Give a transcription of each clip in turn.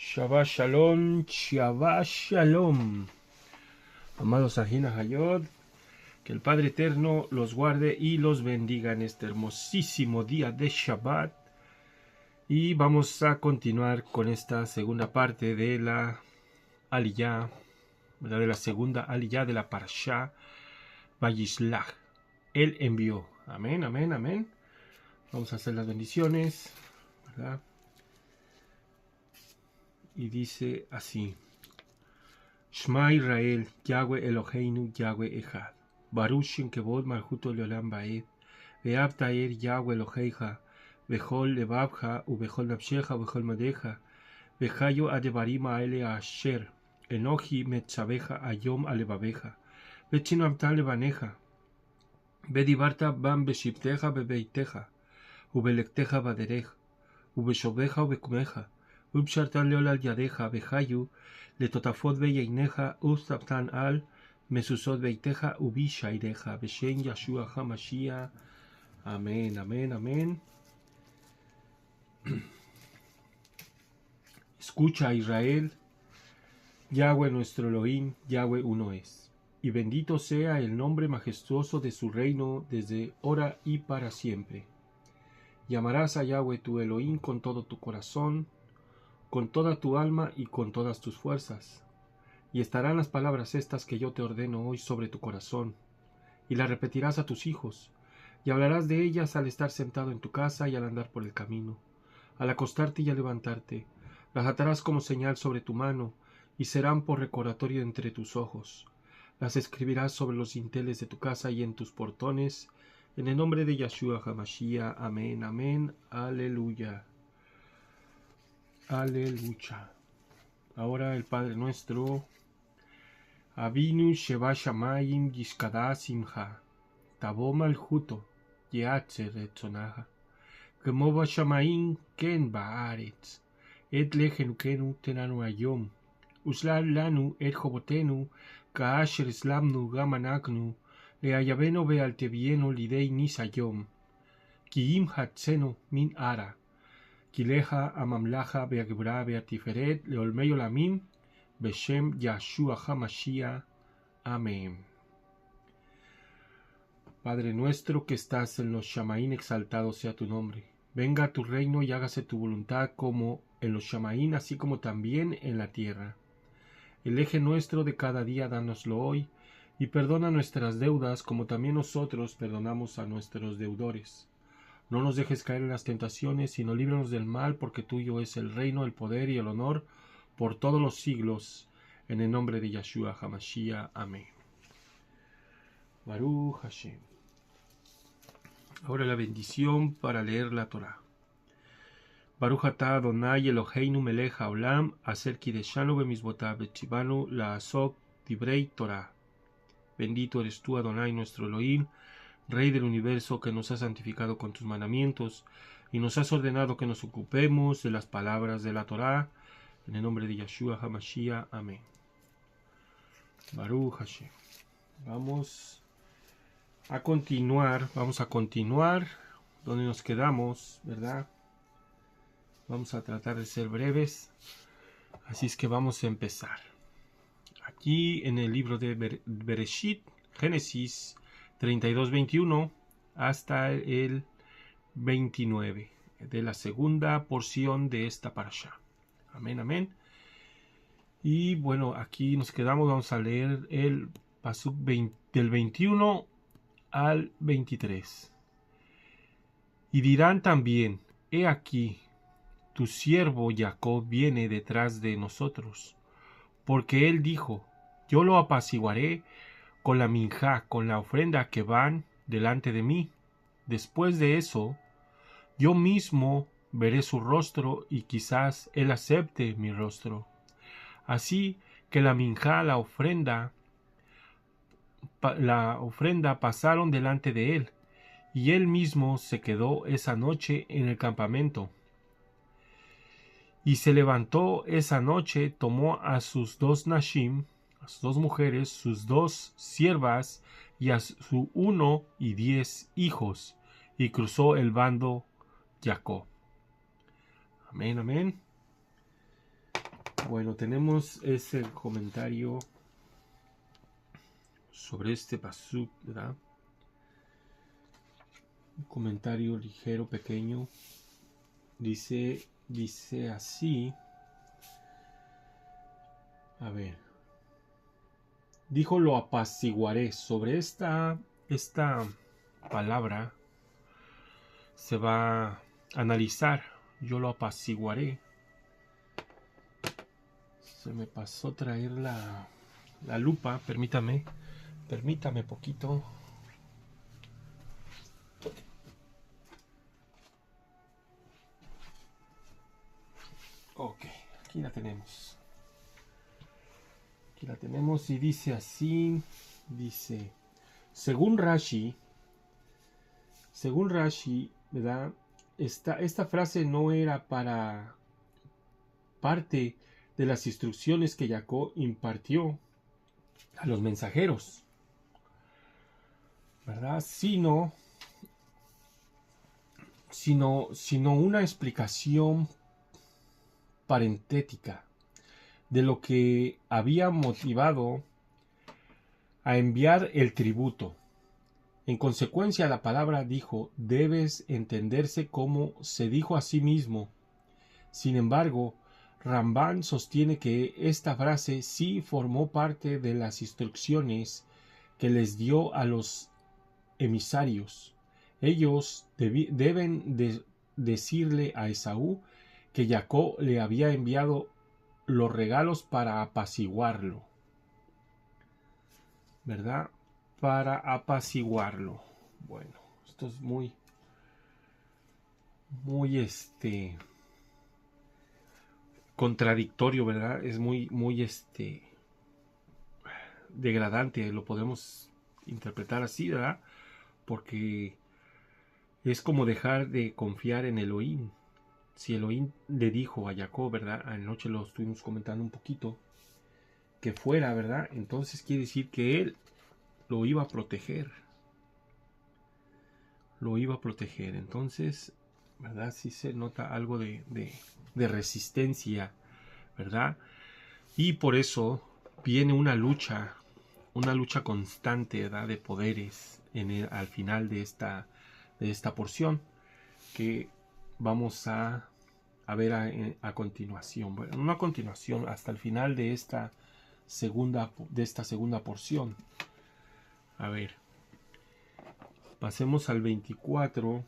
Shabbat Shalom, Shabbat Shalom. Amados Ajina Hayod, que el Padre Eterno los guarde y los bendiga en este hermosísimo día de Shabbat. Y vamos a continuar con esta segunda parte de la Aliyah, ¿verdad? De la segunda Aliyah de la Parashá Vayishlach. Él envió. Amén, amén, amén. Vamos a hacer las bendiciones, ¿verdad? Y dice así: Shema Israel, Yahweh Eloheinu, Yahweh Echad. Baruch Shem Kevod Malchuto Leolam Baed. Ve'avta er Yahweh Elohecha, Bechol Levavcha, Ubechol Nafshecha, Ubechol Madecha. Vechayo Adevarim Aele Asher, Enoji Metzabecha Ayom Alevabecha. Vechinamta Levaneja. Vedibarta Bam Beshipteja Bebeiteja. Ubelekteja Baderej. Ubeshobeja Ubekumeja. Ubshartan Leol al Yadeja, Behayu. Letotafot Beyeineja, Ustaptan al Mesusot Beiteja, Ubishaireja, Beshen Yashua Hamashia. Amén, amén, amén. Escucha, Israel, Yahweh nuestro Elohim, Yahweh uno es. Y bendito sea el nombre majestuoso de su reino desde ahora y para siempre. Llamarás a Yahweh tu Elohim con todo tu corazón, con toda tu alma y con todas tus fuerzas. Y estarán las palabras estas que yo te ordeno hoy sobre tu corazón, y las repetirás a tus hijos, y hablarás de ellas al estar sentado en tu casa y al andar por el camino, al acostarte y al levantarte. Las atarás como señal sobre tu mano, y serán por recordatorio entre tus ojos. Las escribirás sobre los dinteles de tu casa y en tus portones, en el nombre de Yahshua HaMashiach. Amén, amén, aleluya. Aleluya. Ahora el Padre nuestro. Avinu Sheba Shamayim Yishkada Simcha, Tabo Malchuto, Yeatzer Etzonaha, Kemo Bashamayim Ken Baaretz, Et Lejenukenu Tenanu Ayom, Uslal Lanu Et Jobotenu, Kaasher Slamnu Gamanaknu, Leayaveno Bealtevieno Lidei Nisayom, Kiim Hatzeno Min Ara, Kileja Amamlaja Beagebra Beatiferet, Leolmeyo Lamim, Beshem Yahshua HaMashiach. Amén. Padre nuestro que estás en los Shamaín, exaltado sea tu nombre. Venga a tu reino y hágase tu voluntad como en los Shamaín, así como también en la tierra. El eje nuestro de cada día, dánoslo hoy, y perdona nuestras deudas, como también nosotros perdonamos a nuestros deudores. No nos dejes caer en las tentaciones, sino líbranos del mal, porque tuyo es el reino, el poder y el honor, por todos los siglos, en el nombre de Yahshua HaMashiach. Amén. Baruch Hashem. Ahora la bendición para leer la Torah. Baruch atah Adonai Eloheinu melech haolam, aser kideshanu bemisbotav betzivanu la'asok divrei Torah. Bendito eres tú, Adonai, nuestro Elohim, Rey del universo, que nos has santificado con tus mandamientos y nos has ordenado que nos ocupemos de las palabras de la Torah. En el nombre de Yahshua HaMashiach. Amén. Baruch Hashem. Vamos a continuar donde nos quedamos, ¿verdad? Vamos a tratar de ser breves, así es que vamos a empezar. Aquí en el libro de Bereshit, Génesis 32-21 hasta el 29, de la segunda porción de esta parashá. Amén, amén. Y bueno, aquí nos quedamos, vamos a leer el pasuk del 21 al 23. Y dirán también: he aquí, tu siervo Jacob viene detrás de nosotros, porque él dijo: yo lo apaciguaré con la minjá, con la ofrenda que van delante de mí. Después de eso, yo mismo veré su rostro y quizás él acepte mi rostro. Así que la minjá, la ofrenda pasaron delante de él, y él mismo se quedó esa noche en el campamento. Y se levantó esa noche, tomó a sus dos nashim, a sus dos mujeres, sus dos siervas y a su 110 hijos, y cruzó el bando Jacob. Amén, amén. Bueno, tenemos ese comentario sobre este pasuk, ¿verdad? Un comentario ligero, pequeño. Dice así. A ver. Dijo: lo apaciguaré. Sobre esta palabra se va a analizar. Yo lo apaciguaré. Se me pasó traer la lupa. Permítame poquito. Ok, aquí la tenemos. Aquí la tenemos y dice así. Dice, según Rashi, ¿verdad? Esta frase no era para parte de las instrucciones que Jacob impartió a los mensajeros, ¿verdad? Sino una explicación parentética de lo que había motivado a enviar el tributo. En consecuencia, la palabra dijo debes entenderse como se dijo a sí mismo. Sin embargo, Ramban sostiene que esta frase sí formó parte de las instrucciones que les dio a los emisarios. Ellos deben decirle a Esaú que Jacob le había enviado los regalos para apaciguarlo, ¿verdad? Para apaciguarlo. Bueno, esto es muy contradictorio, ¿verdad? Es muy degradante, lo podemos interpretar así, ¿verdad? Porque es como dejar de confiar en Elohim. Si Elohim le dijo a Jacob, ¿verdad? Anoche lo estuvimos comentando un poquito, que fuera, ¿verdad? Entonces quiere decir que él lo iba a proteger. Lo iba a proteger. Entonces, ¿verdad? Sí se nota algo de resistencia, ¿verdad? Y por eso viene una lucha constante, ¿verdad? De poderes al final de esta porción que vamos a ver a continuación. Bueno, no a continuación, hasta el final de esta segunda porción. A ver, pasemos al 24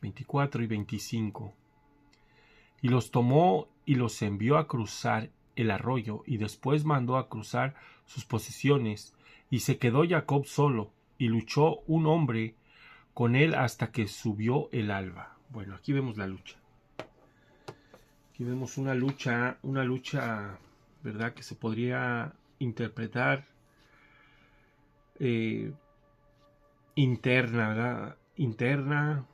y 25. Y los tomó y los envió a cruzar el arroyo, y después mandó a cruzar sus posesiones, y se quedó Jacob solo, y luchó un hombre con él hasta que subió el alba. Bueno, aquí vemos la lucha. Aquí vemos una lucha, ¿verdad? Que se podría interpretar interna, ¿verdad? Interna,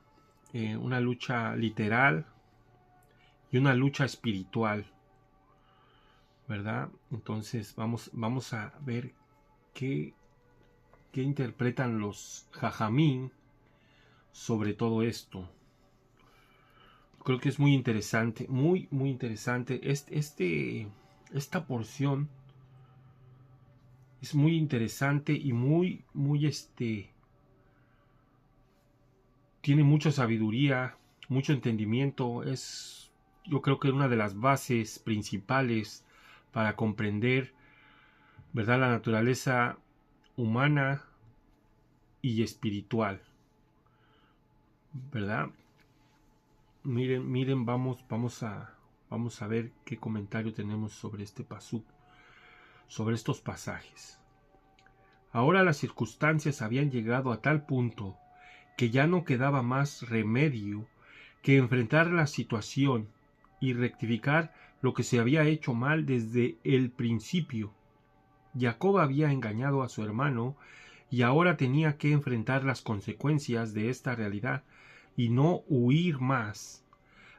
una lucha literal y una lucha espiritual, ¿verdad? Entonces vamos a ver qué interpretan los jajamín sobre todo esto. Creo que es muy interesante, muy interesante. Esta porción es muy interesante y muy tiene mucha sabiduría, mucho entendimiento. Yo creo que es una de las bases principales para comprender, ¿verdad?, la naturaleza humana y espiritual, ¿verdad? Miren, vamos a ver qué comentario tenemos sobre este pasuk, sobre estos pasajes. Ahora las circunstancias habían llegado a tal punto que ya no quedaba más remedio que enfrentar la situación y rectificar lo que se había hecho mal desde el principio. Jacob había engañado a su hermano y ahora tenía que enfrentar las consecuencias de esta realidad y no huir más.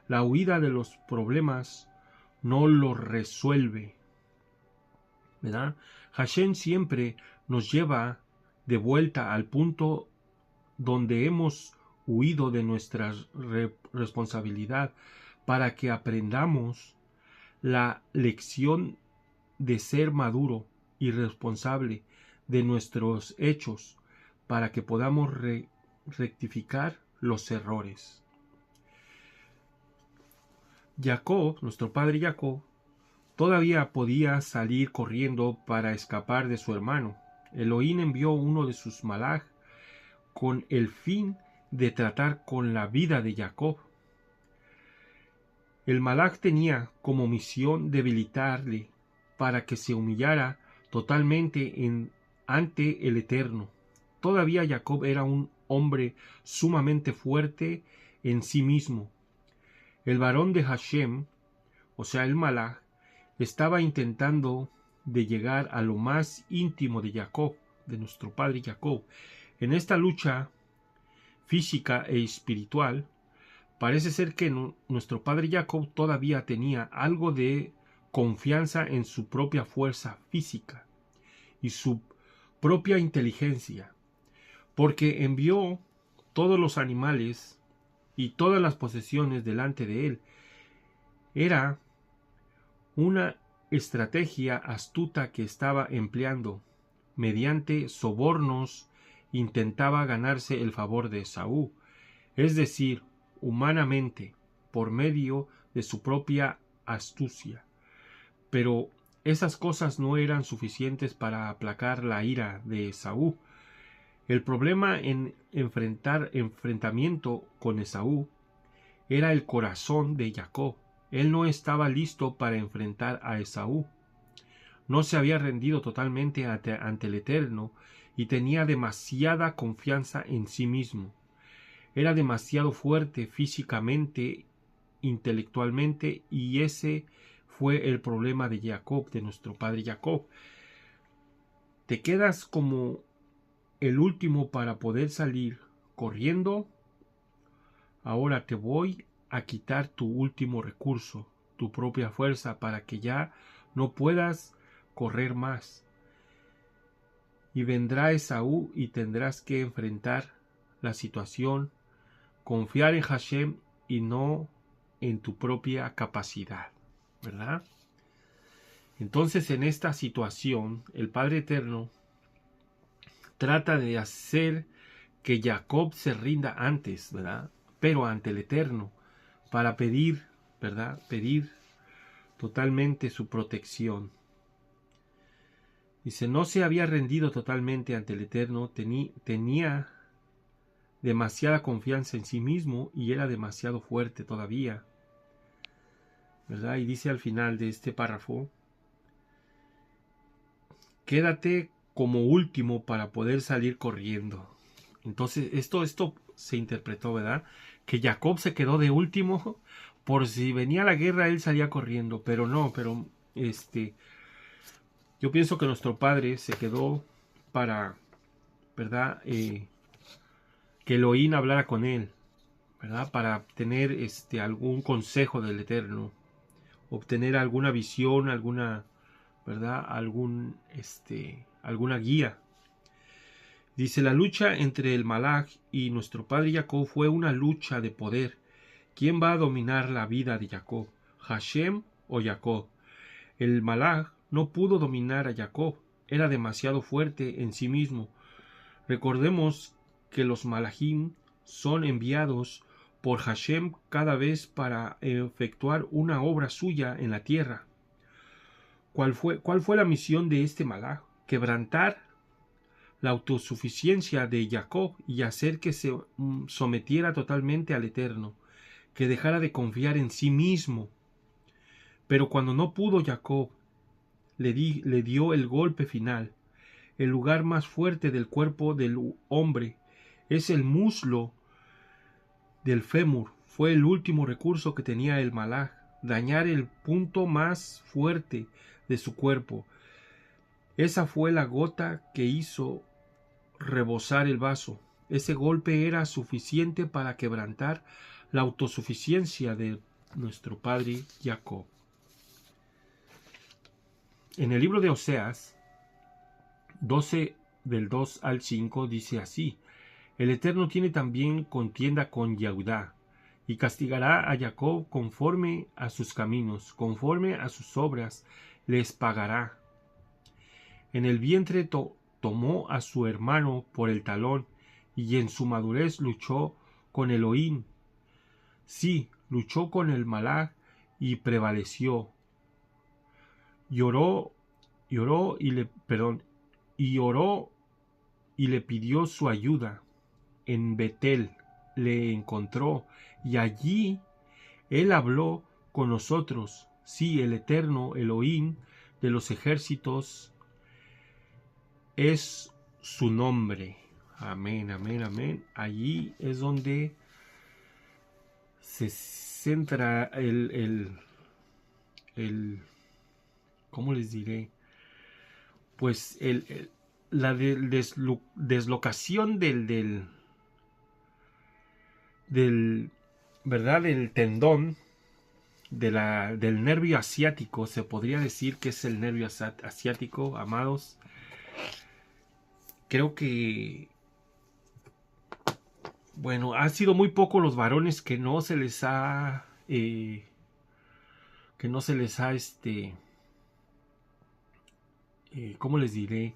La huida de los problemas no los resuelve, ¿verdad? Hashem siempre nos lleva de vuelta al punto donde hemos huido de nuestra responsabilidad para que aprendamos la lección de ser maduro y responsable de nuestros hechos para que podamos rectificar los errores. Jacob, nuestro padre Jacob, todavía podía salir corriendo para escapar de su hermano. Elohim envió uno de sus malaj con el fin de tratar con la vida de Jacob. El malaj tenía como misión debilitarle para que se humillara totalmente ante el Eterno. Todavía Jacob era un hombre sumamente fuerte en sí mismo. El varón de Hashem, o sea el malaj, estaba intentando de llegar a lo más íntimo de Jacob, de nuestro padre Jacob. En esta lucha física e espiritual, parece ser que nuestro padre Jacob todavía tenía algo de confianza en su propia fuerza física y su propia inteligencia, porque envió todos los animales y todas las posesiones delante de él. Era una estrategia astuta que estaba empleando. Mediante sobornos intentaba ganarse el favor de Esaú, es decir, humanamente, por medio de su propia astucia. Pero esas cosas no eran suficientes para aplacar la ira de Esaú. El problema en enfrentamiento con Esaú era el corazón de Jacob. Él no estaba listo para enfrentar a Esaú. No se había rendido totalmente ante el Eterno y tenía demasiada confianza en sí mismo. Era demasiado fuerte físicamente, intelectualmente, y ese fue el problema de Jacob, de nuestro padre Jacob. Te quedas como el último para poder salir corriendo. Ahora te voy a quitar tu último recurso, tu propia fuerza, para que ya no puedas correr más. Y vendrá Esaú y tendrás que enfrentar la situación, confiar en Hashem y no en tu propia capacidad, ¿verdad? Entonces, en esta situación, el Padre Eterno trata de hacer que Jacob se rinda antes, ¿verdad? Pero ante el Eterno, para pedir, ¿verdad? Pedir totalmente su protección. Dice, no se había rendido totalmente ante el Eterno, tenía demasiada confianza en sí mismo y era demasiado fuerte todavía, ¿verdad? Y dice al final de este párrafo, quédate como último para poder salir corriendo. Entonces esto se interpretó, ¿verdad? Que Jacob se quedó de último por si venía la guerra él salía corriendo, pero no, yo pienso que nuestro padre se quedó para, ¿verdad? Que Elohim hablara con él, ¿verdad? Para obtener algún consejo del Eterno, obtener alguna visión, alguna, ¿verdad? Alguna guía. Dice, la lucha entre el malaj y nuestro padre Jacob fue una lucha de poder. ¿Quién va a dominar la vida de Jacob? ¿Hashem o Jacob? El malaj no pudo dominar a Jacob. Era demasiado fuerte en sí mismo. Recordemos que los malajim son enviados por Hashem cada vez para efectuar una obra suya en la tierra. ¿Cuál fue la misión de este malaj? Quebrantar la autosuficiencia de Jacob y hacer que se sometiera totalmente al Eterno, que dejara de confiar en sí mismo. Pero cuando no pudo Jacob, le dio el golpe final. El lugar más fuerte del cuerpo del hombre es el muslo del fémur. Fue el último recurso que tenía el malaj, dañar el punto más fuerte de su cuerpo. Esa fue la gota que hizo rebosar el vaso. Ese golpe era suficiente para quebrantar la autosuficiencia de nuestro padre Jacob. En el libro de Oseas 12 del 2 al 5 dice así: el Eterno tiene también contienda con Yehudá. y castigará a Jacob conforme a sus caminos, conforme a sus obras les pagará. En el vientre tomó a su hermano por el talón, y en su madurez luchó con Elohim. Sí, luchó con el Malach y prevaleció. Lloró y le pidió su ayuda. En Betel le encontró, y allí él habló con nosotros. Sí, el eterno Elohim de los ejércitos es su nombre. Amén, amén, amén. Allí es donde se centra el ¿cómo les diré? Pues la deslocación del ¿verdad? Del tendón del nervio asiático. Se podría decir que es el nervio asiático, amados. Creo que, bueno, han sido muy pocos los varones que no se les ha ¿cómo les diré?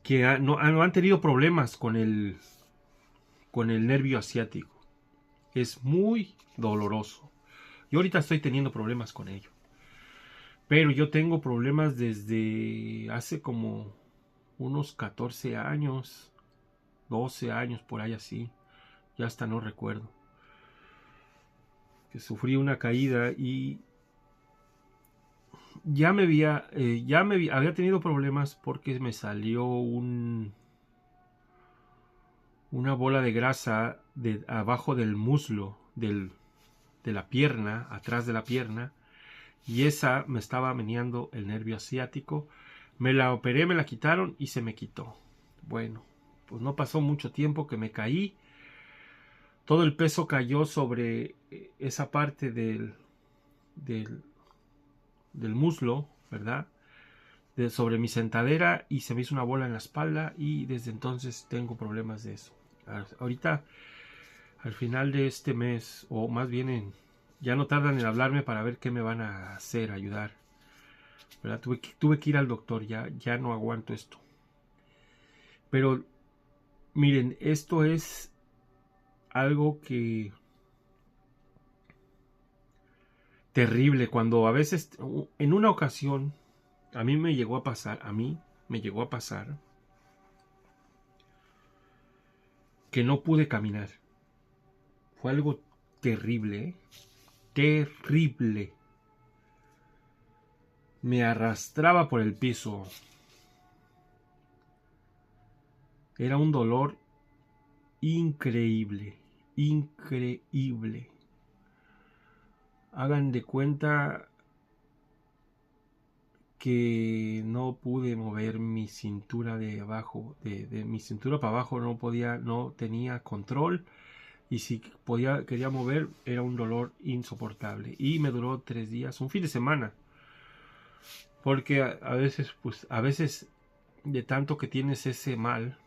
Que no han tenido problemas con el nervio asiático. Es muy doloroso. Yo ahorita estoy teniendo problemas con ello. Pero yo tengo problemas desde hace como unos 14 años, 12 años, por ahí así. Ya hasta no recuerdo. Que sufrí una caída y ya me había tenido problemas porque me salió una bola de grasa abajo del muslo, de la pierna, atrás de la pierna, y esa me estaba meneando el nervio asiático. Me la operé, me la quitaron y se me quitó. Bueno, pues no pasó mucho tiempo que me caí. Todo el peso cayó sobre esa parte del muslo, ¿verdad? Sobre mi sentadera, y se me hizo una bola en la espalda, y desde entonces tengo problemas de eso. Ahorita, al final de este mes, o más bien ya no tardan en hablarme para ver qué me van a hacer, ayudar, ¿verdad? Tuve que ir al doctor, ya no aguanto esto. Pero miren, esto es algo que terrible, cuando a veces, en una ocasión, a mí me llegó a pasar que no pude caminar. Fue algo terrible, terrible. Me arrastraba por el piso. Era un dolor increíble, increíble. Hagan de cuenta que no pude mover mi cintura de abajo, de mi cintura para abajo no tenía control, y si quería mover era un dolor insoportable, y me duró 3 días, un fin de semana, porque a veces de tanto que tienes ese mal,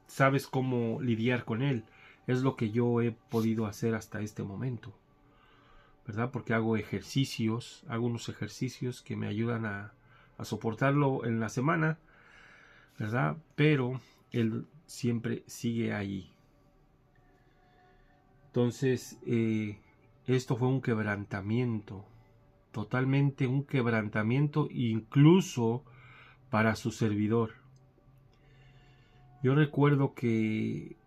sabes cómo lidiar con él. Es lo que yo he podido hacer hasta este momento, ¿verdad? Porque hago unos ejercicios que me ayudan a soportarlo en la semana, ¿verdad? Pero él siempre sigue ahí. Entonces, esto fue un quebrantamiento, totalmente un quebrantamiento, incluso para su servidor. Yo recuerdo que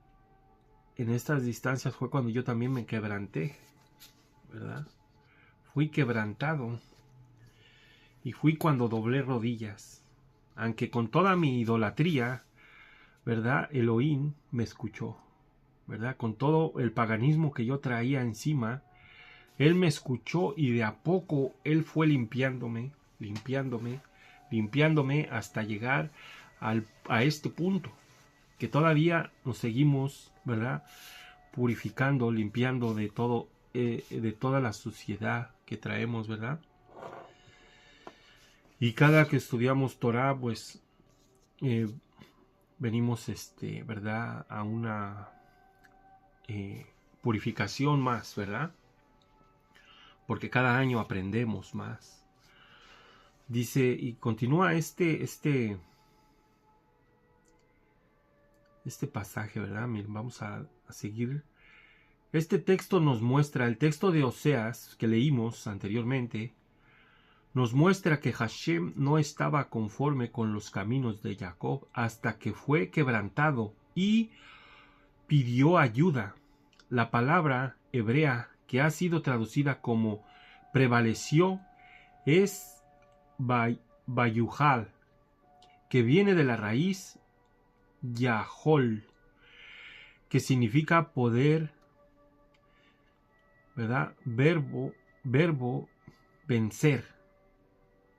en estas distancias fue cuando yo también me quebranté, ¿verdad? Fui quebrantado, y fui cuando doblé rodillas, aunque con toda mi idolatría, ¿verdad? Elohim me escuchó, ¿verdad? Con todo el paganismo que yo traía encima, él me escuchó, y de a poco él fue limpiándome hasta llegar a este punto, que todavía nos seguimos, ¿verdad? Purificando, limpiando de todo, de toda la suciedad que traemos, ¿verdad? Y cada que estudiamos Torah, pues venimos, ¿verdad? A una purificación más, ¿verdad? Porque cada año aprendemos más. Dice, y continúa este pasaje, ¿verdad? Miren, vamos a seguir. Este texto nos muestra, el texto de Oseas que leímos anteriormente, nos muestra que Hashem no estaba conforme con los caminos de Jacob hasta que fue quebrantado y pidió ayuda. La palabra hebrea que ha sido traducida como prevaleció es Bayuhal, que viene de la raíz Yahol, que significa poder, ¿verdad? Verbo vencer,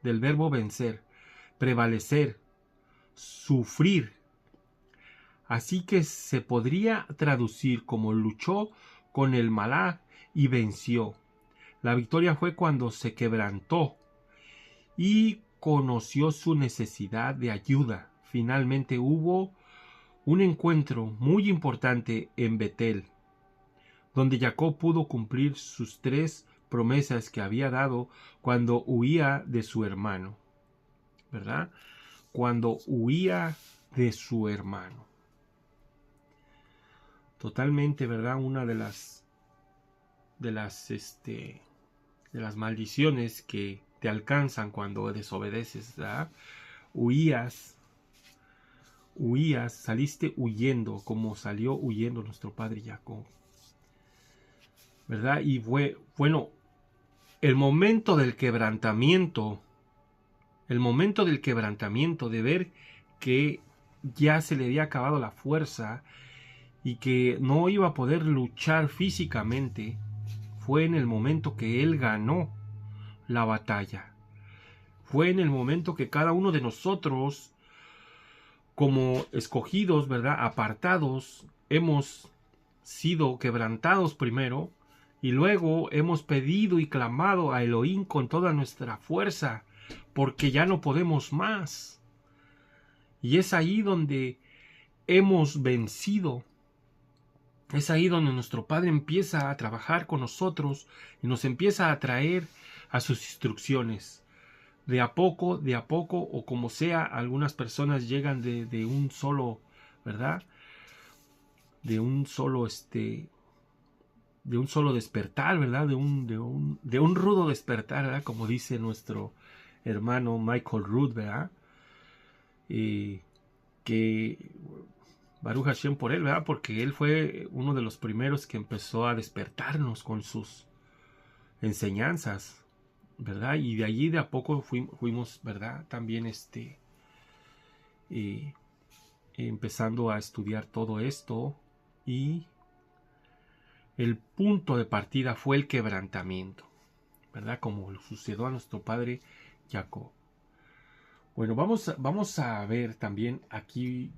del verbo vencer, prevalecer, sufrir. Así que se podría traducir como luchó con el malaj y venció. La victoria fue cuando se quebrantó y conoció su necesidad de ayuda. Finalmente hubo un encuentro muy importante en Betel, donde Jacob pudo cumplir sus 3 promesas que había dado cuando huía de su hermano, ¿verdad? Cuando huía de su hermano. Totalmente, ¿verdad? Una de las maldiciones que te alcanzan cuando desobedeces, ¿verdad? Huías, saliste huyendo como salió huyendo nuestro padre Jacob, ¿verdad? Y bueno, el momento del quebrantamiento, de ver que ya se le había acabado la fuerza y que no iba a poder luchar físicamente, fue en el momento que él ganó la batalla. Fue en el momento que cada uno de nosotros, como escogidos, ¿verdad?, apartados, hemos sido quebrantados primero y luego hemos pedido y clamado a Elohim con toda nuestra fuerza porque ya no podemos más. Y es ahí donde hemos vencido. Es ahí donde nuestro Padre empieza a trabajar con nosotros y nos empieza a traer a sus instrucciones. De a poco, o como sea, algunas personas llegan de un solo, ¿verdad? De un solo despertar, ¿verdad? De un rudo despertar, ¿verdad? Como dice nuestro hermano Michael Rood, ¿verdad? Que Baruch Hashem por él, ¿verdad? Porque él fue uno de los primeros que empezó a despertarnos con sus enseñanzas, ¿verdad? Y de allí de a poco fuimos, ¿verdad? También empezando a estudiar todo esto, y el punto de partida fue el quebrantamiento, ¿verdad? Como sucedió a nuestro padre Jacob. Bueno, vamos a ver también aquí,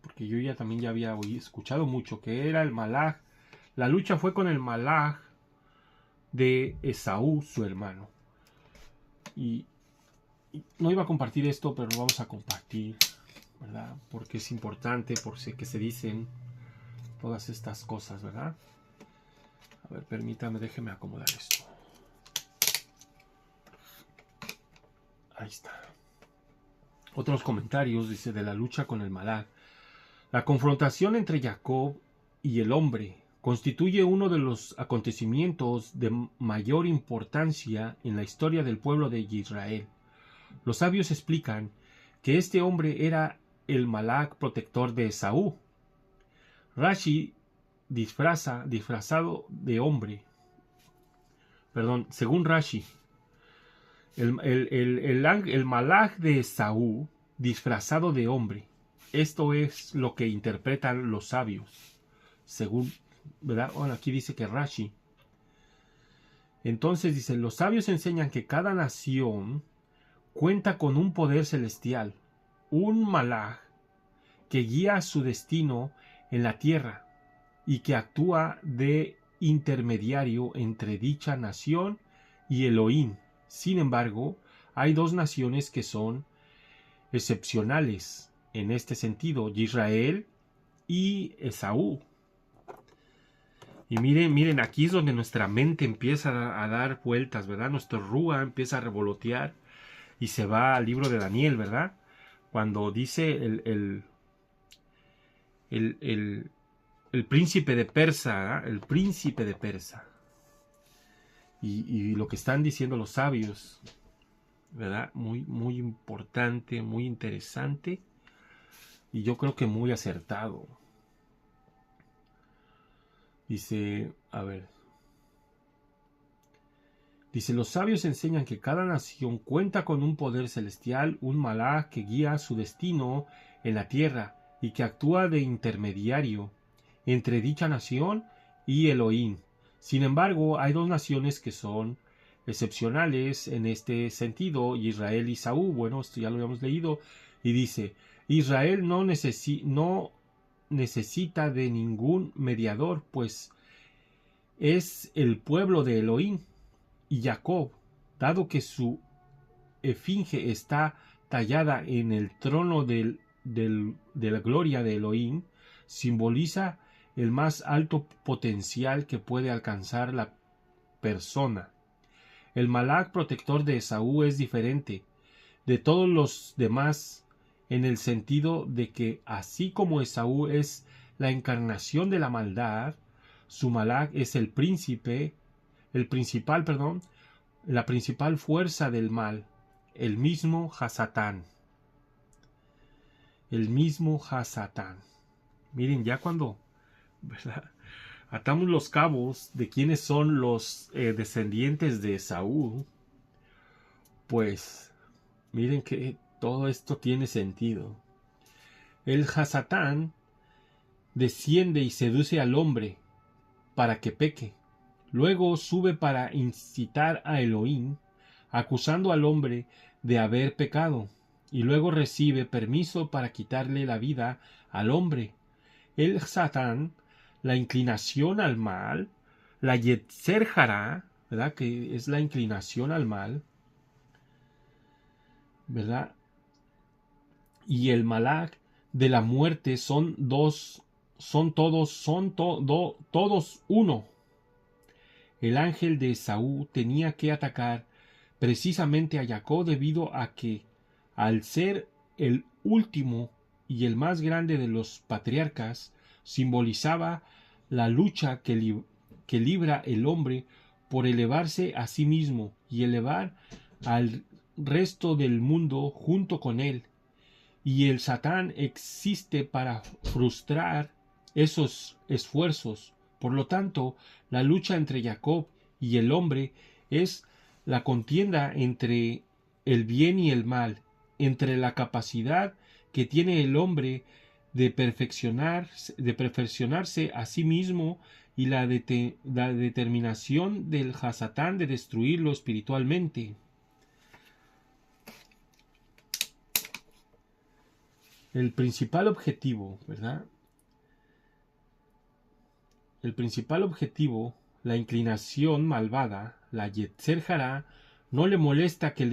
porque yo también había escuchado mucho que era el malaj. La lucha fue con el malaj de Esaú, su hermano. Y no iba a compartir esto, pero lo vamos a compartir, ¿verdad? Porque es importante, porque que se dicen todas estas cosas, ¿verdad? A ver, permítame, déjeme acomodar esto. Ahí está. Otros comentarios, dice, de la lucha con el malaj. La confrontación entre Jacob y el hombre constituye uno de los acontecimientos de mayor importancia en la historia del pueblo de Israel. Los sabios explican que este hombre era el malaj protector de Esaú. Rashi disfrazado de hombre. Según Rashi, el malaj de Esaú disfrazado de hombre. Esto es lo que interpretan los sabios, según, ¿verdad? Bueno, aquí dice que Rashi. Entonces dice, los sabios enseñan que cada nación cuenta con un poder celestial, un malaj que guía su destino en la tierra y que actúa de intermediario entre dicha nación y Elohim. Sin embargo, hay 2 naciones que son excepcionales en este sentido, Israel y Esaú. Y miren, aquí es donde nuestra mente empieza a dar vueltas, ¿verdad? Nuestro rúa empieza a revolotear y se va al libro de Daniel, ¿verdad? Cuando dice el príncipe de Persa, ¿verdad? El príncipe de Persa. Y lo que están diciendo los sabios, ¿verdad? Muy, muy importante, muy interesante. Y yo creo que muy acertado. Dice, a ver. Dice, los sabios enseñan que cada nación cuenta con un poder celestial, un malaj que guía su destino en la tierra y que actúa de intermediario entre dicha nación y Elohim. Sin embargo, hay dos naciones que son excepcionales en este sentido, Israel y Saúl. Bueno, esto ya lo habíamos leído. Y dice, Israel no necesita de ningún mediador, pues es el pueblo de Elohim. Y Jacob, dado que su esfinge está tallada en el trono de la gloria de Elohim, simboliza el más alto potencial que puede alcanzar la persona. El malaj protector de Esaú es diferente de todos los demás en el sentido de que así como Esaú es la encarnación de la maldad, su malaj es la principal fuerza del mal, el mismo Hasatán. El mismo Hasatán. Miren, ya cuando, ¿verdad?, atamos los cabos de quiénes son los descendientes de Esaú, pues miren que todo esto tiene sentido. El Hasatán desciende y seduce al hombre para que peque. Luego sube para incitar a Elohim, acusando al hombre de haber pecado, y luego recibe permiso para quitarle la vida al hombre. El Satán, la inclinación al mal, la Yetzer Hará, ¿verdad?, que es la inclinación al mal, ¿verdad?, y el Malaj de la muerte son todos uno. El ángel de Esaú tenía que atacar precisamente a Jacob debido a que, al ser el último y el más grande de los patriarcas, simbolizaba la lucha que libra el hombre por elevarse a sí mismo y elevar al resto del mundo junto con él. Y el Satán existe para frustrar esos esfuerzos. Por lo tanto, la lucha entre Jacob y el hombre es la contienda entre el bien y el mal, entre la capacidad que tiene el hombre de perfeccionarse a sí mismo y la determinación del Hasatán de destruirlo espiritualmente. El principal objetivo, ¿verdad? El principal objetivo, la inclinación malvada, la Yetzer Hará, no le molesta que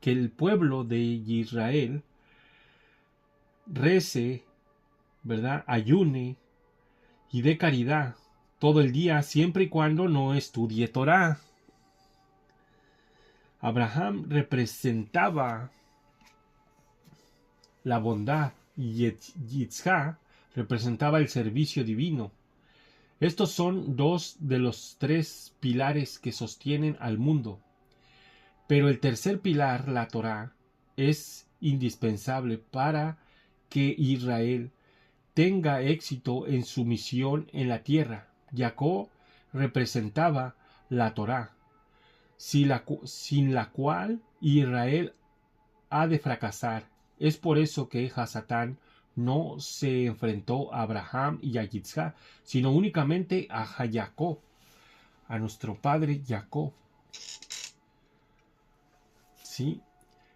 el pueblo de Israel rece, ¿verdad?, ayune y dé caridad todo el día, siempre y cuando no estudie Torah. Abraham representaba la bondad y Yitzhak representaba el servicio divino. Estos son dos de los tres pilares que sostienen al mundo. Pero el tercer pilar, la Torá, es indispensable para que Israel tenga éxito en su misión en la tierra. Jacob representaba la Torá, sin la cual Israel ha de fracasar. Es por eso que Hasatán no se enfrentó a Abraham y a Yitzhak, sino únicamente a Jacob, a nuestro padre Jacob. ¿Sí?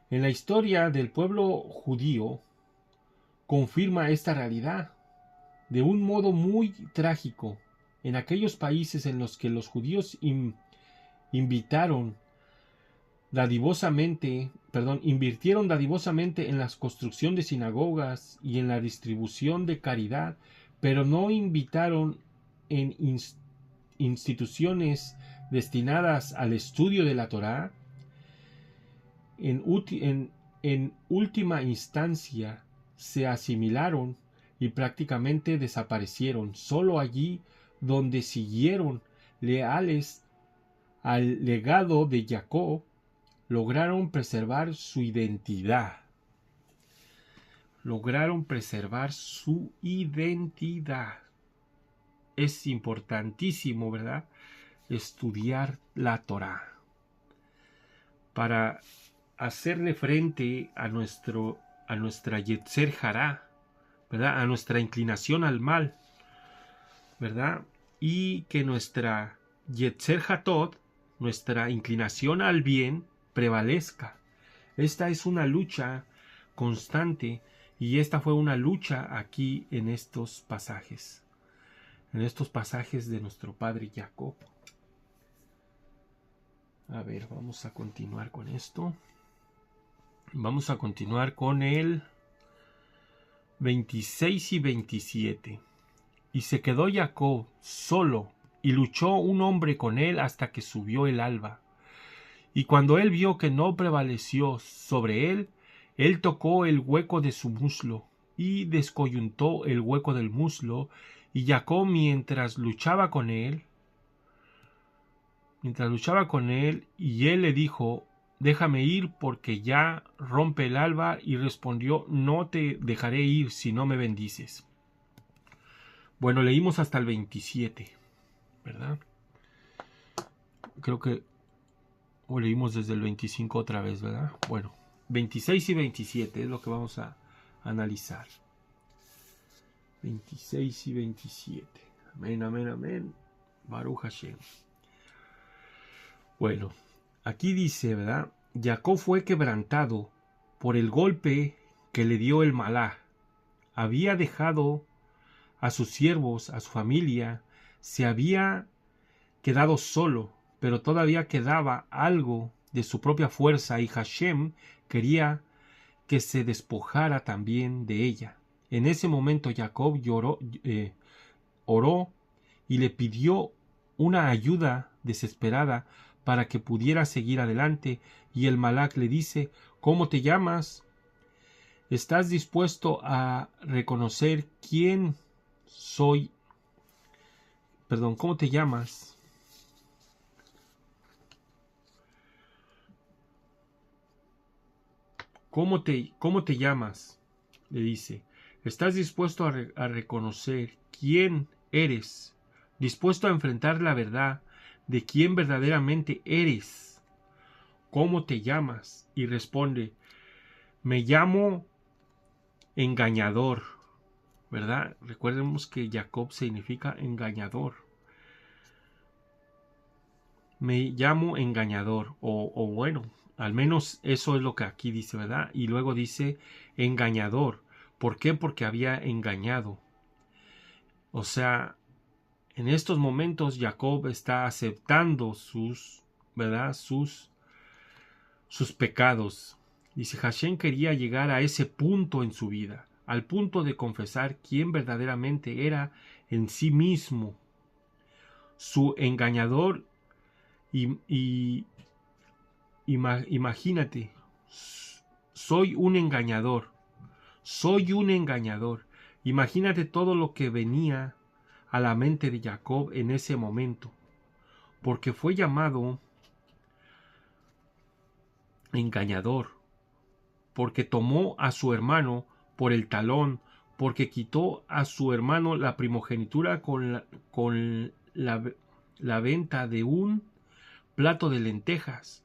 En la historia del pueblo judío confirma esta realidad de un modo muy trágico. En aquellos países en los que los judíos invirtieron dadivosamente en la construcción de sinagogas y en la distribución de caridad, pero no invirtieron en instituciones destinadas al estudio de la Torá, en última instancia se asimilaron y prácticamente desaparecieron. Solo allí donde siguieron leales al legado de Jacob lograron preservar su identidad. Lograron preservar su identidad. Es importantísimo, ¿verdad?, estudiar la Torá para hacerle frente a nuestra Yetzer Hará, ¿verdad?, a nuestra inclinación al mal, ¿verdad?, y que nuestra Yetzer Hatot, nuestra inclinación al bien, prevalezca. Esta es una lucha constante, y esta fue una lucha aquí en estos pasajes de nuestro padre Jacob. A ver, vamos a continuar con esto. Vamos a continuar con el 26 y 27. Y se quedó Jacob solo, y luchó un hombre con él hasta que subió el alba. Y cuando él vio que no prevaleció sobre él, él tocó el hueco de su muslo, y descoyuntó el hueco del muslo, y Jacob mientras luchaba con él, y él le dijo: déjame ir, porque ya rompe el alba. Y respondió: no te dejaré ir si no me bendices. Bueno, leímos hasta el 27, ¿verdad? Creo que leímos desde el 25 otra vez, ¿verdad? Bueno, 26 y 27 es lo que vamos a analizar. 26 y 27. Amén, amén, amén. Baruch Hashem. Bueno, aquí dice, ¿verdad? Jacob fue quebrantado por el golpe que le dio el malaj. Había dejado a sus siervos, a su familia, se había quedado solo, pero todavía quedaba algo de su propia fuerza, y Hashem quería que se despojara también de ella. En ese momento Jacob oró y le pidió una ayuda desesperada para que pudiera seguir adelante, y el malaj le dice: ¿cómo te llamas? ¿Estás dispuesto a reconocer quién soy? Perdón, ¿cómo te llamas? ¿Cómo te llamas? Le dice. ¿Estás dispuesto a reconocer quién eres? ¿Dispuesto a enfrentar la verdad de quién verdaderamente eres? ¿Cómo te llamas? Y responde: me llamo engañador, ¿verdad? Recuerdemos que Jacob significa engañador. Me llamo engañador, o bueno, al menos eso es lo que aquí dice, ¿verdad? Y luego dice engañador. ¿Por qué? Porque había engañado. O sea, en estos momentos Jacob está aceptando sus pecados. Dice, Hashem quería llegar a ese punto en su vida, al punto de confesar quién verdaderamente era en sí mismo, su engañador. Imagínate, soy un engañador. Imagínate todo lo que venía a la mente de Jacob en ese momento, porque fue llamado engañador, porque tomó a su hermano por el talón, porque quitó a su hermano la primogenitura con la venta de un plato de lentejas,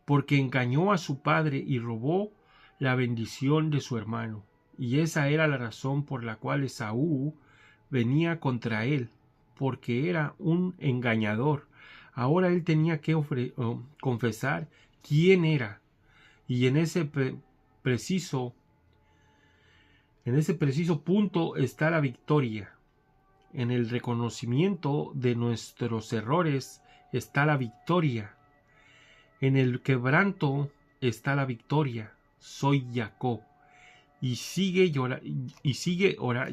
porque engañó a su padre y robó la bendición de su hermano. Y esa era la razón por la cual Esaú venía contra él, porque era un engañador. Ahora él tenía que confesar quién era, y en ese preciso punto está la victoria. En el reconocimiento de nuestros errores está la victoria. En el quebranto está la victoria. Soy Jacob. Y sigue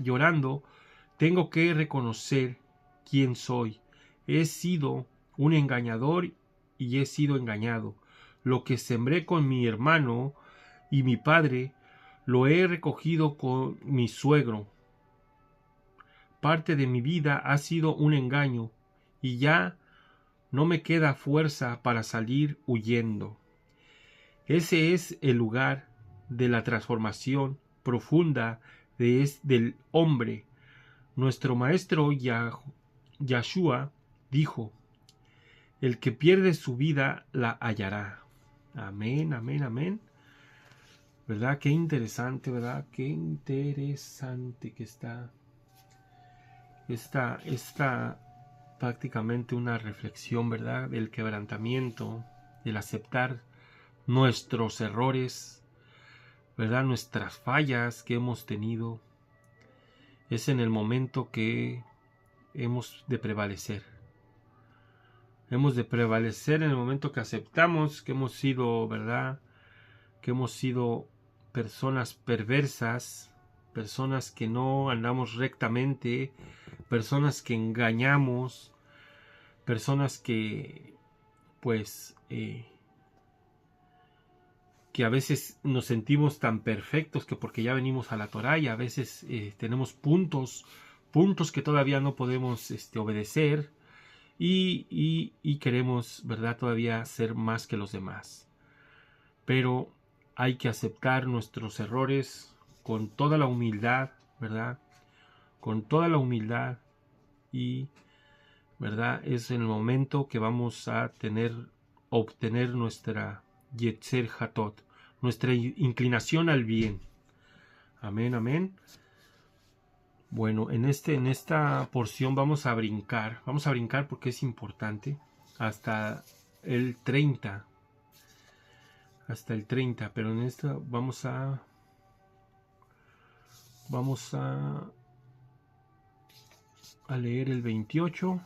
llorando. Tengo que reconocer quién soy. he sido un engañador y he sido engañado. Lo que sembré con mi hermano y mi padre, lo he recogido con mi suegro. Parte de mi vida ha sido un engaño, y ya no me queda fuerza para salir huyendo. Ese es el lugar de la transformación profunda del hombre. Nuestro maestro Yahshua dijo: el que pierde su vida la hallará. Amén, amén, amén. ¿Verdad? Qué interesante, ¿verdad? Qué interesante que está prácticamente una reflexión, ¿verdad? Del quebrantamiento, del aceptar nuestros errores, ¿verdad? Nuestras fallas que hemos tenido. Es en el momento que hemos de prevalecer. Hemos de prevalecer en el momento que aceptamos que hemos sido, ¿verdad? Que hemos sido personas perversas, personas que no andamos rectamente, personas que engañamos, personas que, pues, que a veces nos sentimos tan perfectos que porque ya venimos a la Torá y a veces tenemos puntos que todavía no podemos obedecer y queremos, ¿verdad?, todavía ser más que los demás. Pero hay que aceptar nuestros errores con toda la humildad, ¿verdad? Con toda la humildad y, ¿verdad?, es el momento que vamos a obtener nuestra Yetzer Hatot, nuestra inclinación al bien. Amén, amén. Bueno, en esta porción vamos a brincar porque es importante, hasta el 30. Hasta el 30, pero en esta vamos a leer el 28.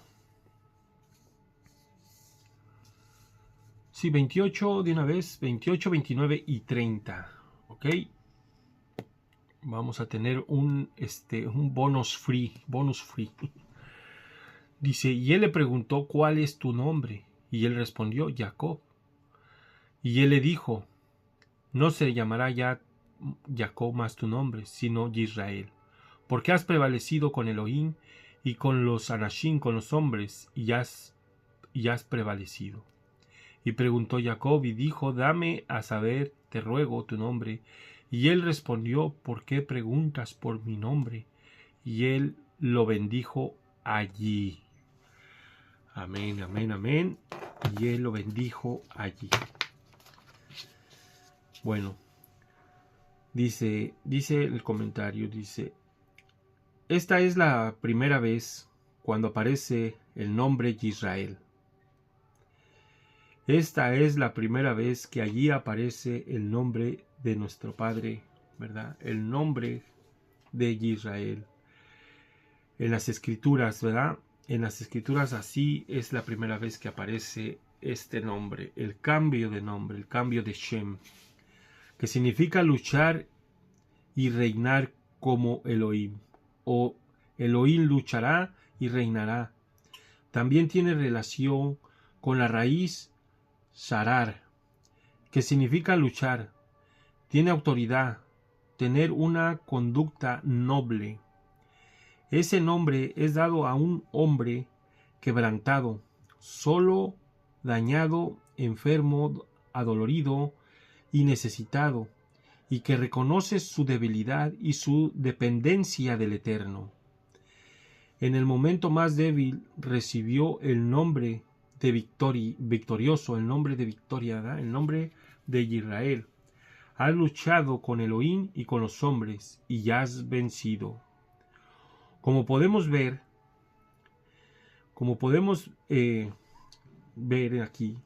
Sí, 28 de una vez, 28, 29 y 30. ¿Ok? Vamos a tener un bonus free. Dice, y él le preguntó, ¿cuál es tu nombre? Y él respondió, Jacob. Y él le dijo, no se llamará ya Jacob más tu nombre, sino Israel, porque has prevalecido con Elohim y con los Anashim, con los hombres, y has prevalecido. Y preguntó Jacob y dijo, dame a saber, te ruego, tu nombre. Y él respondió, ¿por qué preguntas por mi nombre? Y él lo bendijo allí. Amén, amén, amén. Y él lo bendijo allí. Bueno, dice el comentario, dice, esta es la primera vez cuando aparece el nombre Israel. Esta es la primera vez que allí aparece el nombre de nuestro Padre, ¿verdad? El nombre de Israel. En las Escrituras, ¿verdad? En las Escrituras así es la primera vez que aparece este nombre, el cambio de nombre, el cambio de Shem, que significa luchar y reinar como Elohim, o Elohim luchará y reinará. También tiene relación con la raíz Sharar, que significa luchar, tiene autoridad, tener una conducta noble. Ese nombre es dado a un hombre quebrantado, solo, dañado, enfermo, adolorido y necesitado, y que reconoce su debilidad y su dependencia del Eterno. En el momento más débil recibió el nombre de victorioso, el nombre de victoria, ¿verdad? El nombre de Israel. Has luchado con Elohim y con los hombres y ya has vencido. Como podemos ver aquí,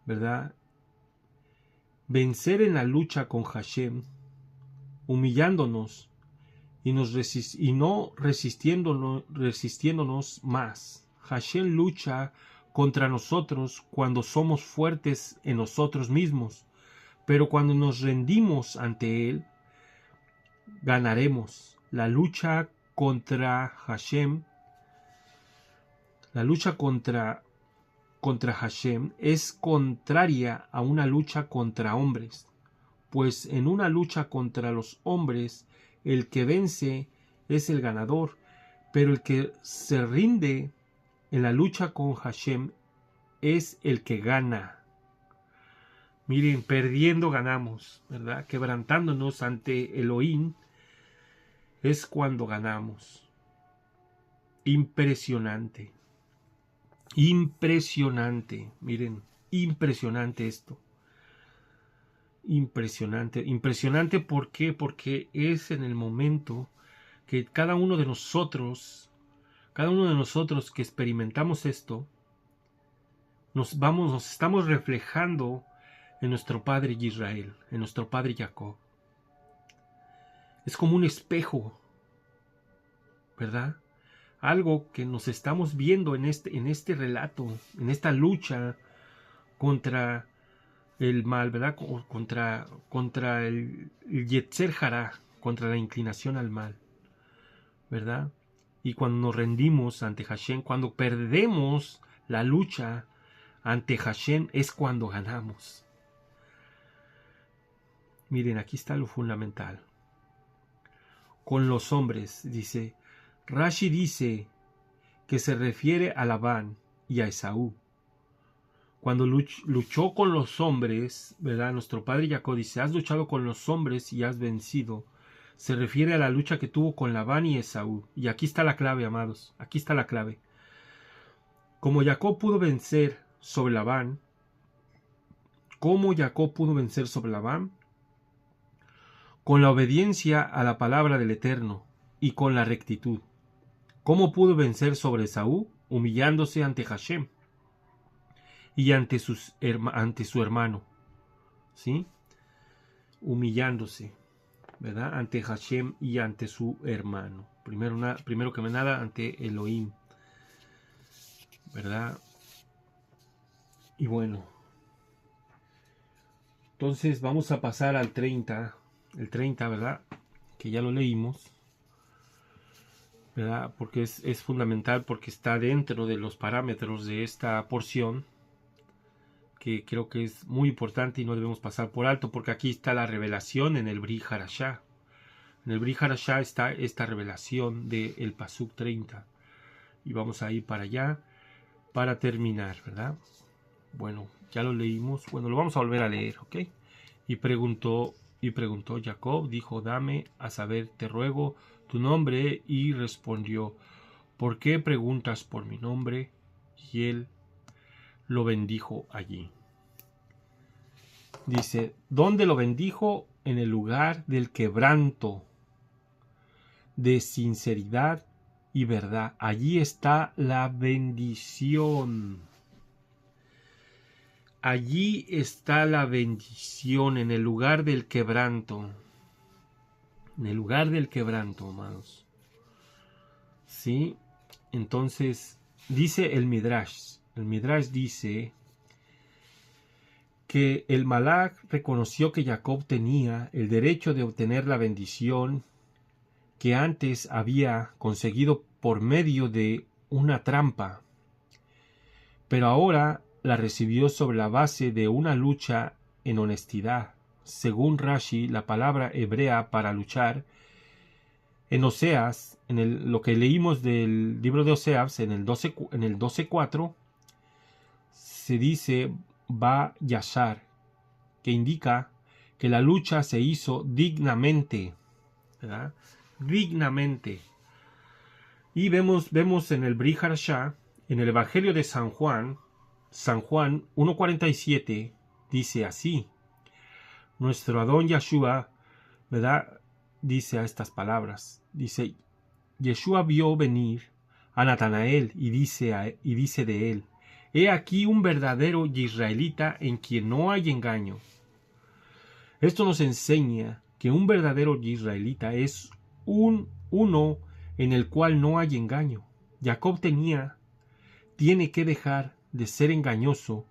¿verdad? Vencer en la lucha con Hashem, humillándonos y no resistiéndonos más. Hashem lucha contra nosotros cuando somos fuertes en nosotros mismos, pero cuando nos rendimos ante Él, ganaremos. La lucha contra Hashem, La lucha contra Hashem es contraria a una lucha contra hombres, pues en una lucha contra los hombres, el que vence es el ganador, pero el que se rinde en la lucha con Hashem es el que gana. Miren, perdiendo ganamos, ¿verdad? Quebrantándonos ante Elohim es cuando ganamos. Impresionante. Impresionante. Miren, impresionante esto. Impresionante. Impresionante, ¿por qué? Porque es en el momento que cada uno de nosotros que experimentamos esto, nos estamos reflejando en nuestro padre Israel, en nuestro padre Jacob. Es como un espejo, ¿verdad? Algo que nos estamos viendo en este relato, en esta lucha contra el mal, ¿verdad? Contra el Yetzer Hará, contra la inclinación al mal, ¿verdad? Y cuando nos rendimos ante Hashem, cuando perdemos la lucha ante Hashem, es cuando ganamos. Miren, aquí está lo fundamental. Con los hombres, dice, Rashi dice que se refiere a Labán y a Esaú. Cuando luchó con los hombres, ¿verdad? Nuestro padre Jacob dice, has luchado con los hombres y has vencido. Se refiere a la lucha que tuvo con Labán y Esaú. Y aquí está la clave, amados. Aquí está la clave. Como Jacob pudo vencer sobre Labán, con la obediencia a la palabra del Eterno y con la rectitud. ¿Cómo pudo vencer sobre Esaú? Humillándose ante Hashem y ante su hermano, ¿sí? Humillándose, ¿verdad? Ante Hashem y ante su hermano. Primero que nada, ante Elohim, ¿verdad? Y bueno, entonces vamos a pasar al 30, el 30, ¿verdad? Que ya lo leímos, ¿verdad? Porque es fundamental, porque está dentro de los parámetros de esta porción, que creo que es muy importante y no debemos pasar por alto, porque aquí está la revelación en el Brit Hadashah. En el Brit Hadashah está esta revelación del Pasuk 30. Y vamos a ir para allá para terminar, ¿verdad? Bueno, ya lo leímos. Bueno, lo vamos a volver a leer, ¿ok? Y preguntó Jacob, dijo, dame a saber, te ruego, tu nombre. Y respondió, ¿por qué preguntas por mi nombre? Y él lo bendijo allí. Dice, ¿dónde lo bendijo? En el lugar del quebranto, de sinceridad y verdad. Allí está la bendición. Allí está la bendición, en el lugar del quebranto. En el lugar del quebranto, amados. ¿Sí? Entonces, dice el Midrash. El Midrash dice que el Malach reconoció que Jacob tenía el derecho de obtener la bendición que antes había conseguido por medio de una trampa, pero ahora la recibió sobre la base de una lucha en honestidad. Según Rashi, la palabra hebrea para luchar en Oseas, lo que leímos del libro de Oseas, en el 12:4, se dice Ba Yashar, que indica que la lucha se hizo dignamente, ¿verdad? Dignamente. Y vemos en el Brit Hadashah, en el Evangelio de San Juan 1:47, dice así. Nuestro Adón Yeshua, ¿verdad? Dice a estas palabras. Dice, Yeshua vio venir a Natanael y dice de él, he aquí un verdadero israelita en quien no hay engaño. Esto nos enseña que un verdadero israelita es uno en el cual no hay engaño. Jacob tiene que dejar de ser engañoso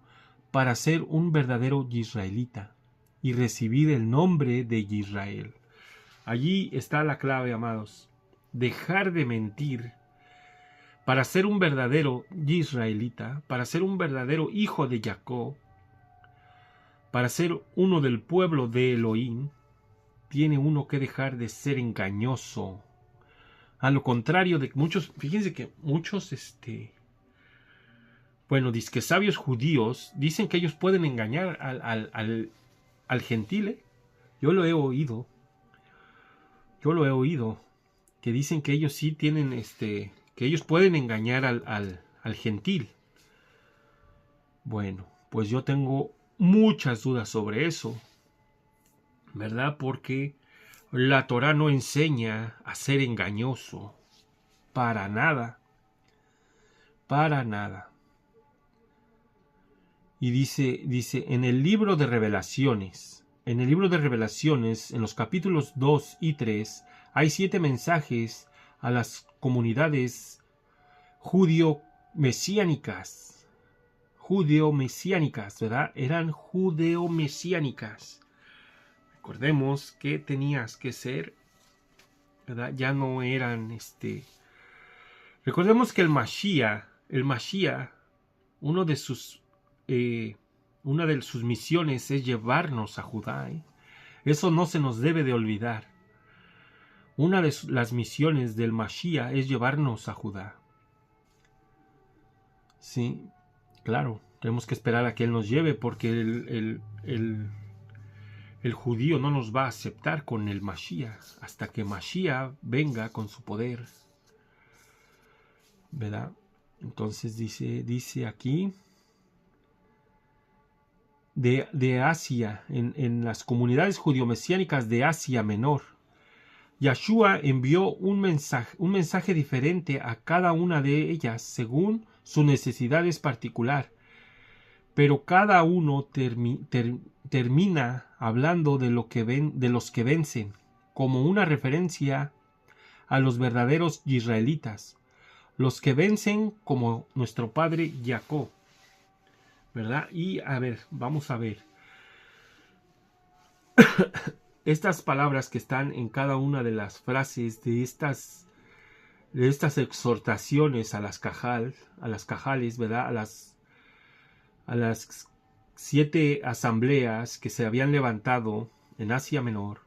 para ser un verdadero israelita y recibir el nombre de Israel. Allí está la clave, amados. Dejar de mentir para ser un verdadero israelita, para ser un verdadero hijo de Jacob, para ser uno del pueblo de Elohim, tiene uno que dejar de ser engañoso. A lo contrario de muchos, fíjense que muchos, disque sabios judíos dicen que ellos pueden engañar al gentil. Yo lo he oído, que dicen que ellos sí tienen, que ellos pueden engañar al gentil. Bueno, pues yo tengo muchas dudas sobre eso, ¿verdad? Porque la Torá no enseña a ser engañoso, para nada, para nada. Y dice, en el libro de Revelaciones, en los capítulos 2 y 3, hay 7 mensajes a las comunidades judeo-mesiánicas, ¿verdad? Eran judeo-mesiánicas. Recordemos que tenías que ser, ¿verdad? Ya no eran, Recordemos que el Mashiach, una de sus misiones es llevarnos a Judá. Eso no se nos debe de olvidar. Una de las misiones del Mashiach es llevarnos a Judá. Sí, claro, tenemos que esperar a que Él nos lleve, porque el judío no nos va a aceptar con el Mashiach hasta que Mashiach venga con su poder, ¿verdad? Entonces dice aquí de Asia, en las comunidades judío-mesiánicas de Asia Menor, Yahshua envió un mensaje diferente a cada una de ellas según su necesidad particular, pero cada uno termina hablando de los que vencen, como una referencia a los verdaderos israelitas, los que vencen como nuestro padre Jacob, ¿verdad? Y a ver, vamos a ver. Estas palabras que están en cada una de las frases de estas exhortaciones a las cajales, ¿verdad? A las 7 asambleas que se habían levantado en Asia Menor.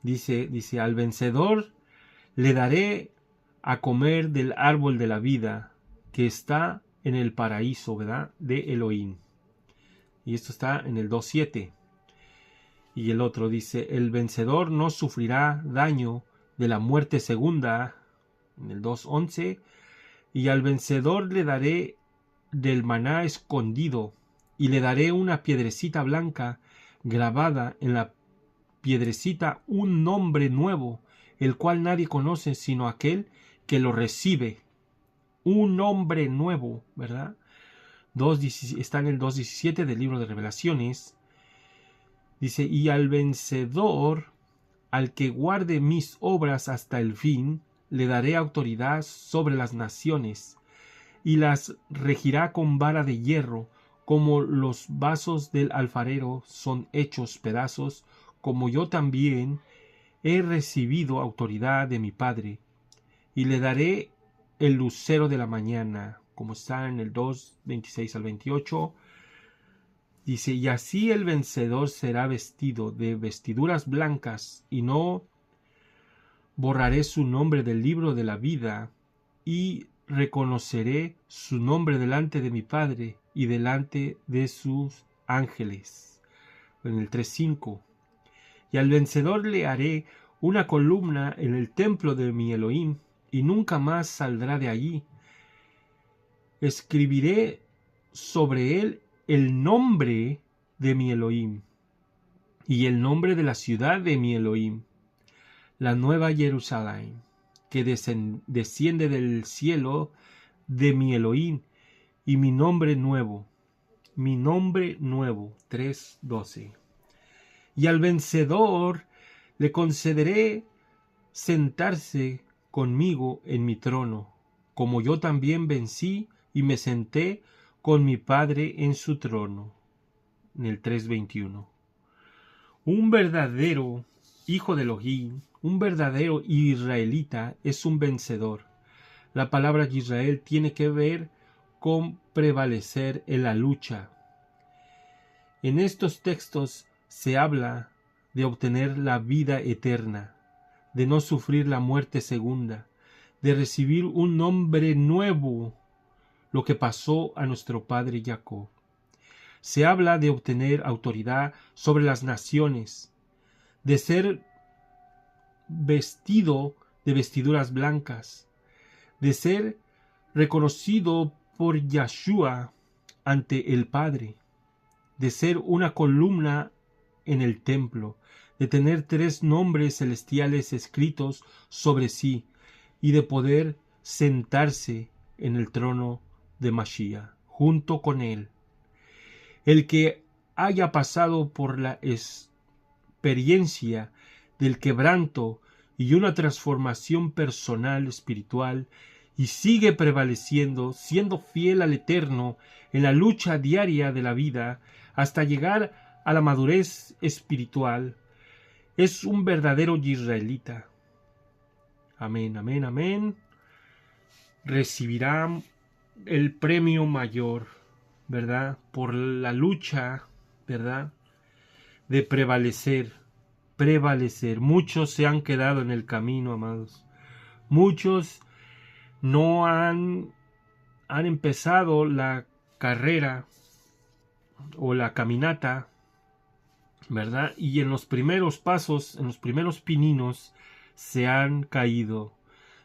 Dice, al vencedor le daré a comer del árbol de la vida que está en el paraíso, ¿verdad? De Elohim. Y esto está en el 2.7. Y el otro dice, el vencedor no sufrirá daño de la muerte segunda, en el 2.11. Y al vencedor le daré del maná escondido, y le daré una piedrecita blanca grabada en la piedrecita un nombre nuevo, el cual nadie conoce sino aquel que lo recibe. Un nombre nuevo, ¿verdad? Está en el 2.17 del libro de Revelaciones. Dice, y al vencedor, al que guarde mis obras hasta el fin, le daré autoridad sobre las naciones, y las regirá con vara de hierro, como los vasos del alfarero son hechos pedazos, como yo también he recibido autoridad de mi Padre, y le daré el lucero de la mañana, como está en el 2.26 al 28. Dice, y así el vencedor será vestido de vestiduras blancas, y no borraré su nombre del libro de la vida, y reconoceré su nombre delante de mi Padre y delante de sus ángeles. En el 3.5. Y al vencedor le haré una columna en el templo de mi Elohim, y nunca más saldrá de allí. Escribiré sobre él el nombre de mi Elohim y el nombre de la ciudad de mi Elohim, la nueva Jerusalén, que desciende del cielo de mi Elohim, y mi nombre nuevo. 3.12. Y al vencedor le concederé sentarse conmigo en mi trono, como yo también vencí y me senté con mi Padre en su trono. En el 3.21. Un verdadero hijo de Elohim, un verdadero israelita, es un vencedor. la palabra Israel tiene que ver con prevalecer en la lucha. En estos textos se habla de obtener la vida eterna, de no sufrir la muerte segunda, de recibir un nombre nuevo, lo que pasó a nuestro padre Jacob. Se habla de obtener autoridad sobre las naciones, de ser vestido de vestiduras blancas, de ser reconocido por Yahshua ante el Padre, de ser una columna en el templo, de tener 3 nombres celestiales escritos sobre sí y de poder sentarse en el trono de Mashiach junto con él. El que haya pasado por la experiencia del quebranto y una transformación personal espiritual y sigue prevaleciendo, siendo fiel al Eterno en la lucha diaria de la vida hasta llegar a la madurez espiritual, es un verdadero israelita. Amén, amén, amén. Recibirá el premio mayor, ¿verdad? Por la lucha, ¿verdad? De prevalecer. Muchos se han quedado en el camino, amados. Muchos no han empezado la carrera o la caminata, ¿verdad? Y en los primeros pasos, en los primeros pininos, se han caído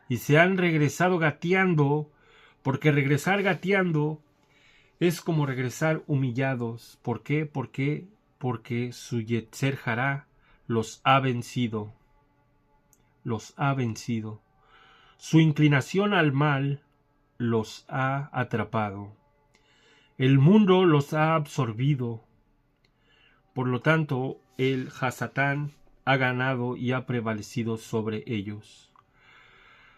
y se han regresado gateando, porque regresar gateando es como regresar humillados. ¿Por qué? Porque su Yetzer Hará los ha vencido. Los ha vencido. Su inclinación al mal los ha atrapado. El mundo los ha absorbido. Por lo tanto, el Hasatán ha ganado y ha prevalecido sobre ellos.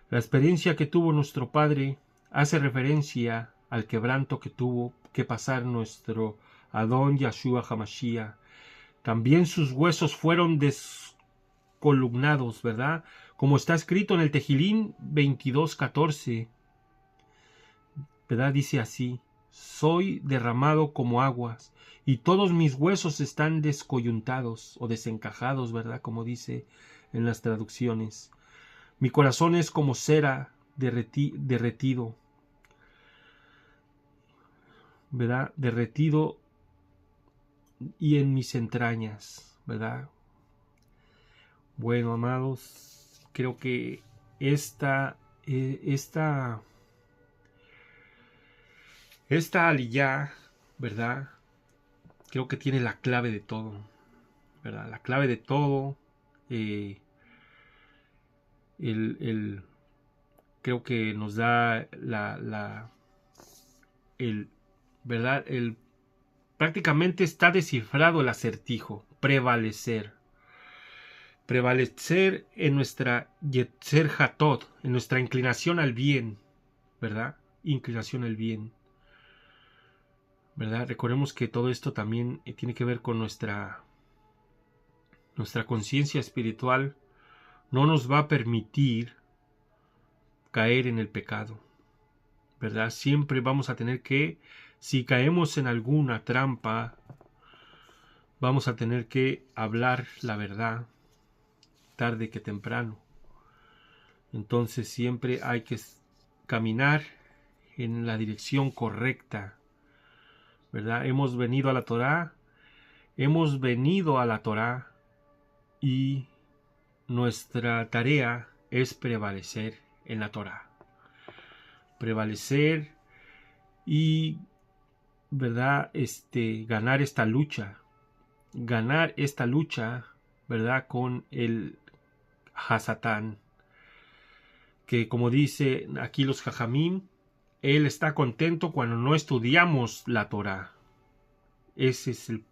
La experiencia que tuvo nuestro Padre hace referencia al quebranto que tuvo que pasar nuestro Adón Yahshua Hamashiach. También sus huesos fueron descolumnados, ¿verdad? Como está escrito en el Tejilín 22:14, ¿verdad? Dice así: soy derramado como aguas, y todos mis huesos están descoyuntados o desencajados, ¿verdad? Como dice en las traducciones. Mi corazón es como cera derretido, ¿verdad? Derretido y en mis entrañas, ¿verdad? Bueno, amados, creo que esta aliyá, ¿verdad? Creo que tiene la clave de todo, ¿verdad? La clave de todo. Creo que nos da ¿verdad? Prácticamente está descifrado el acertijo: prevalecer. Prevalecer en nuestra Yetzer Hatot, en nuestra inclinación al bien, ¿verdad? Inclinación al bien, ¿verdad? Recordemos que todo esto también tiene que ver con nuestra conciencia espiritual. No nos va a permitir caer en el pecado, ¿verdad? Siempre vamos a tener que, si caemos en alguna trampa, vamos a tener que hablar la verdad, tarde que temprano. Entonces siempre hay que caminar en la dirección correcta, ¿verdad? Hemos venido a la Torá, y nuestra tarea es prevalecer en la Torá. Prevalecer y, ¿verdad? Ganar esta lucha, ¿verdad? Con el Hasatán, que como dice aquí los Jajamim, él está contento cuando no estudiamos la Torá. Ese es el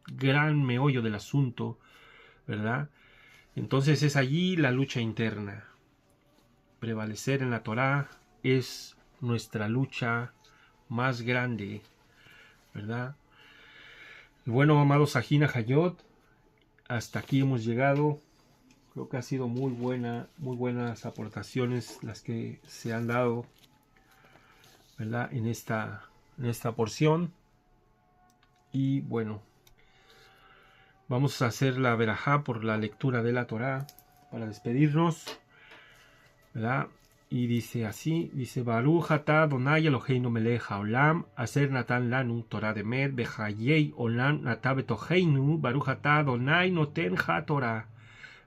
gran meollo del asunto, ¿verdad? Entonces es allí la lucha interna. Prevalecer en la Torá es nuestra lucha más grande, ¿verdad? Y bueno, amados Ajina Hayot, hasta aquí hemos llegado. Creo que ha sido muy buenas aportaciones las que se han dado, ¿verdad? En esta porción. Y bueno, vamos a hacer la verajá por la lectura de la Torá para despedirnos, ¿verdad? Y dice así, dice Baruch atah Adonai Eloheinu melech haolam aser natan lanu Torah demet bechayei olam natah betocheinu Baruch atah Adonai noten ha-Torah.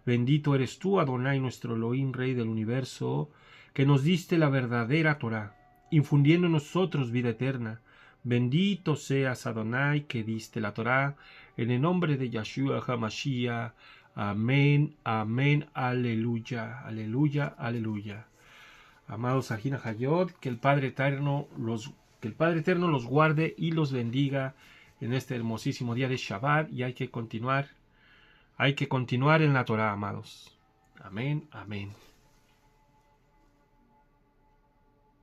Bendito eres tú, Adonai, nuestro Elohim, Rey del universo, que nos diste la verdadera Torah, infundiendo en nosotros vida eterna. Bendito seas, Adonai, que diste la Torah, en el nombre de Yeshua HaMashiach. Amén, amén, aleluya, aleluya, aleluya. Amados Ajina Hayot, que el Padre Eterno los guarde y los bendiga en este hermosísimo día de Shabbat, y hay que continuar en la Torá, amados. Amén, amén.